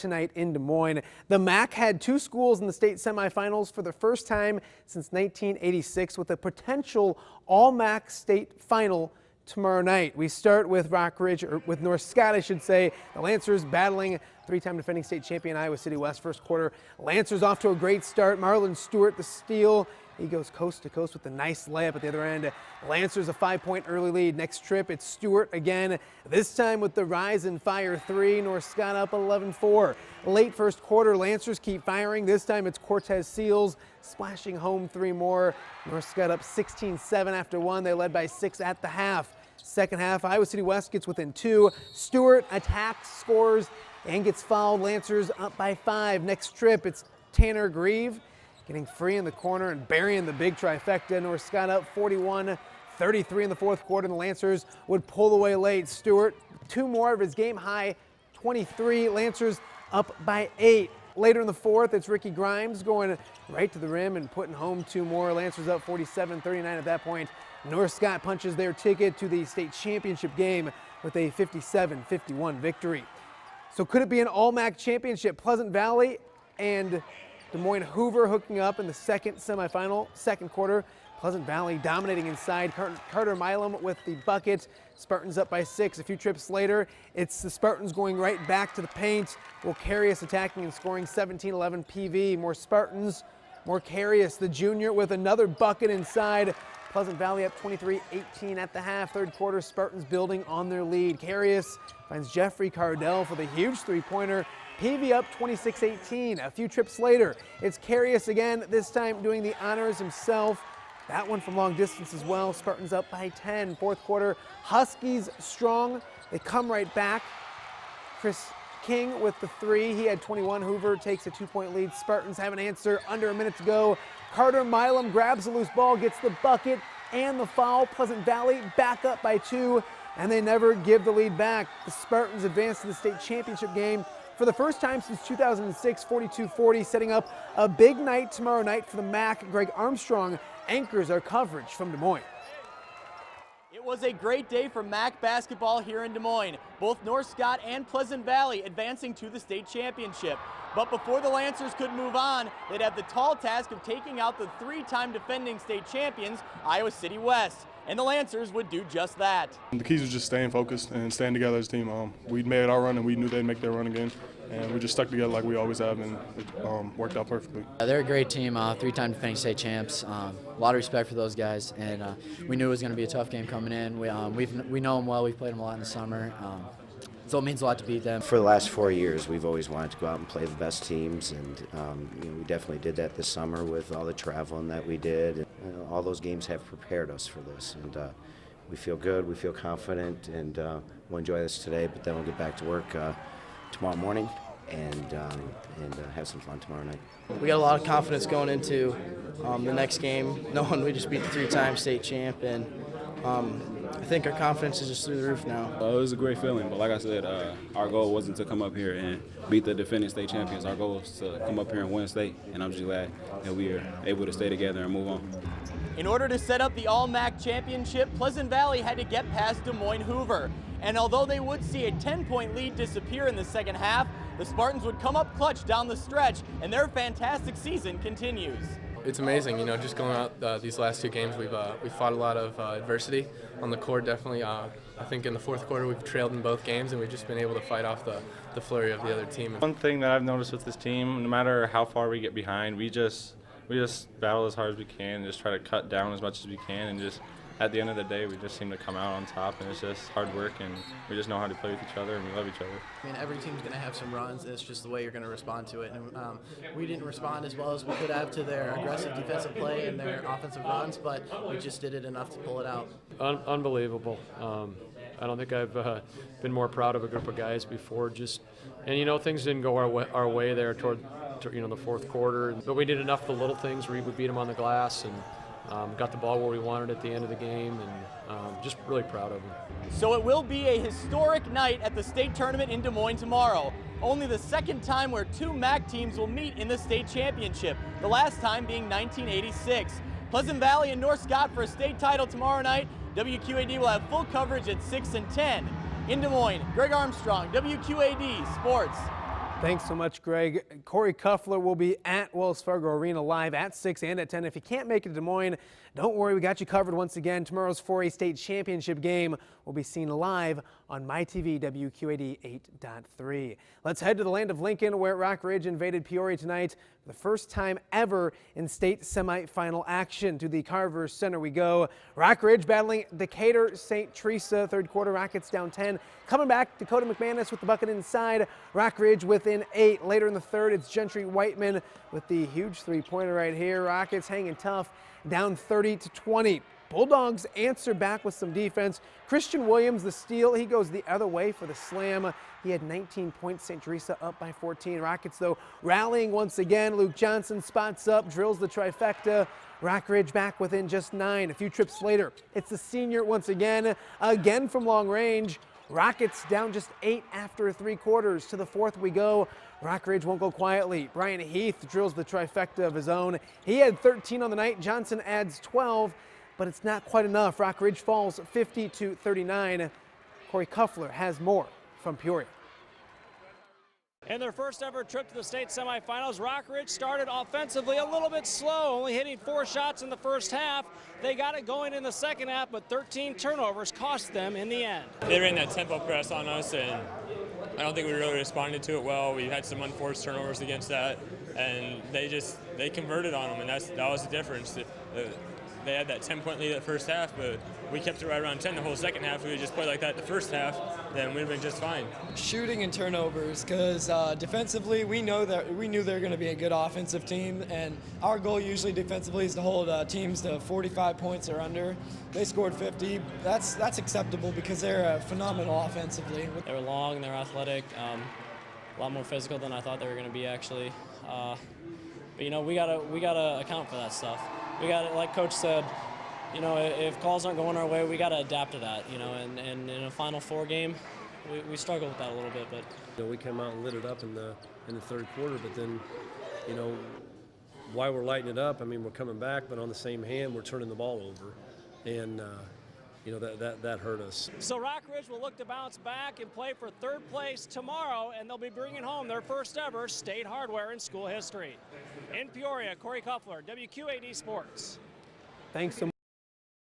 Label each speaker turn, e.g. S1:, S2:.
S1: tonight in Des Moines. The MAC had two schools in the state semifinals for the first time since 1986 with a potential all-MAC state final tomorrow night. We start with Rockridge, or with North Scott, I should say. The Lancers battling three-time defending state champion Iowa City West first quarter. Lancers off to a great start. Marlon Stewart, the steal. He goes coast to coast with a nice layup at the other end. Lancers a 5-point early lead. Next trip, it's Stewart again. This time with the rise and fire three. North Scott up 11-4. Late first quarter, Lancers keep firing. This time it's Cortez Seals splashing home three more. North Scott up 16-7 after one. They led by 6 at the half. Second half, Iowa City West gets within 2. Stewart attacks, scores, and gets fouled. Lancers up by 5. Next trip, it's Tanner Grieve getting free in the corner and burying the big trifecta. North Scott up 41-33 in the fourth quarter, and the Lancers would pull away late. Stewart, 2 more of his game high 23. Lancers up by 8. Later in the fourth, it's Ricky Grimes going right to the rim and putting home 2 more. Lancers up 47-39 at that point. North Scott punches their ticket to the state championship game with a 57-51 victory. So could it be an all-MAC championship? Pleasant Valley and Des Moines Hoover hooking up in the second semifinal, second quarter. Pleasant Valley dominating inside. Carter Milam with the bucket. Spartans up by 6. A few trips later, it's the Spartans going right back to the paint. Will Carius attacking and scoring 17-11 PV. More Spartans, more Carius, the junior, with another bucket inside. Pleasant Valley up 23-18 at the half. Third quarter, Spartans building on their lead. Carius finds Jeffrey Cardell for the huge three-pointer. PV up 26-18. A few trips later, it's Carius again, this time doing the honors himself. That one from long distance as well. Spartans up by 10. Fourth quarter, Huskies strong. They come right back. Chris King with the 3. He had 21. Hoover takes a 2-point lead. Spartans have an answer. Under a minute to go. Carter Milam grabs the loose ball, gets the bucket and the foul. Pleasant Valley back up by 2, and they never give the lead back. The Spartans advance to the state championship game for the first time since 2006, 42-40, setting up a big night tomorrow night for the MAC. Greg Armstrong anchors our coverage from Des Moines.
S2: It was a great day for MAC basketball here in Des Moines. Both North Scott and Pleasant Valley advancing to the state championship. But before the Lancers could move on, they'd have the tall task of taking out the 3-time defending state champions, Iowa City West. And the Lancers would do just that.
S3: The keys was just staying focused and staying together as a team. We'd made our run and we knew they'd make their run again. And we just stuck together like we always have, and it worked out perfectly.
S4: They're a great team, 3-time defending state champs. A lot of respect for those guys, and we knew it was going to be a tough game coming in. We know them well. We've played them a lot in the summer, so it means a lot to beat them.
S5: For the last 4 years, we've always wanted to go out and play the best teams, and we definitely did that this summer with all the traveling that we did. And, all those games have prepared us for this, and we feel good, we feel confident, and we'll enjoy this today, but then we'll get back to work tomorrow morning and have some fun tomorrow night.
S6: We got a lot of confidence going into the next game, knowing we just beat the 3-time state champ, and I think our confidence is just through the roof now.
S7: It was a great feeling, but like I said, our goal wasn't to come up here and beat the defending state champions. Our goal was to come up here and win state, and I'm just glad that we are able to stay together and move on.
S2: In order to set up the All-MAC championship, Pleasant Valley had to get past Des Moines Hoover. And although they would see a 10-point lead disappear in the second half, the Spartans would come up clutch down the stretch, and their fantastic season continues.
S8: It's amazing, just going out these last 2 games, we've fought a lot of adversity on the court. Definitely, I think in the fourth quarter we've trailed in both games, and we've just been able to fight off the flurry of the other team.
S9: One thing that I've noticed with this team, no matter how far we get behind, we just battle as hard as we can, and just try to cut down as much as we can, and just at the end of the day, we just seem to come out on top, and it's just hard work, and we just know how to play with each other, and we love each other.
S6: I mean, every team's going to have some runs, and it's just the way you're going to respond to it. And we didn't respond as well as we could have to their aggressive defensive play and their offensive runs, but we just did it enough to pull it out.
S10: Unbelievable. I don't think I've been more proud of a group of guys before. And things didn't go our way there toward the fourth quarter, but we did enough of the little things. We beat them on the glass and got the ball where we wanted at the end of the game, and just really proud of them.
S2: So it will be a historic night at the state tournament in Des Moines tomorrow. Only the second time where 2 MAC teams will meet in the state championship, the last time being 1986. Pleasant Valley and North Scott for a state title tomorrow night. WQAD will have full coverage at 6 and 10. In Des Moines, Greg Armstrong, WQAD Sports.
S1: Thanks so much, Greg. Corey Kuffler will be at Wells Fargo Arena live at 6 and at 10. If you can't make it to Des Moines, don't worry, we got you covered once again. Tomorrow's 4A state championship game will be seen live on MyTV WQAD 8.3. Let's head to the land of Lincoln, where Rockridge invaded Peoria tonight for the first time ever in state semifinal action. To the Carver Center we go. Rockridge battling Decatur St. Teresa. Third quarter, Rockets down 10. Coming back, Dakota McManus with the bucket inside. Rockridge within 8. Later in the third, it's Gentry Whiteman with the huge three-pointer right here. Rockets hanging tough, down 30-20. Bulldogs answer back with some defense. Christian Williams, the steal, he goes the other way for the slam. He had 19 points. St. Teresa up by 14. Rockets, though, rallying once again. Luke Johnson spots up, drills the trifecta. Rockridge back within just 9. A few trips later, it's the senior once again from long range. Rockets down just 8 after 3 quarters. To the fourth we go. Rockridge won't go quietly. BRYAN Heath drills the trifecta of his own. He had 13 on the night. Johnson adds 12, but it's not quite enough. Rockridge falls 50-39. Corey Kuffler has more from Peoria.
S11: In their first ever trip to the state semifinals, Rockridge started offensively a little bit slow, only hitting 4 shots in the first half. They got it going in the second half, but 13 turnovers cost them in the end.
S12: They ran that tempo press on us, and I don't think we really responded to it well. We had some unforced turnovers against that, and they converted on them, and that was the difference. They had that 10-point lead at the first half, but we kept it right around 10 the whole second half. If we just played like that the first half, then we'd have been just fine.
S13: Shooting and turnovers, because defensively we knew they're going to be a good offensive team, and our goal usually defensively is to hold teams to 45 points or under. They scored 50. That's acceptable because they're phenomenal offensively.
S11: They were long, they're athletic, a lot more physical than I thought they were going to be actually. But you know, we gotta account for that stuff. We got to, like Coach said, you know, if calls aren't going our way, we got to adapt to that, you know, and in a Final Four game, we struggled with that a little bit. But
S14: you know, we came out and lit it up in the third quarter, but then, you know, while we're lighting it up, I mean, we're coming back, but on the same hand, we're turning the ball over, and you know, that hurt us.
S11: So Rockridge will look to bounce back and play for third place tomorrow, and they'll be bringing home their first ever state hardware in school history. In Peoria, Corey Kuffler, WQAD Sports.
S1: Thanks so much.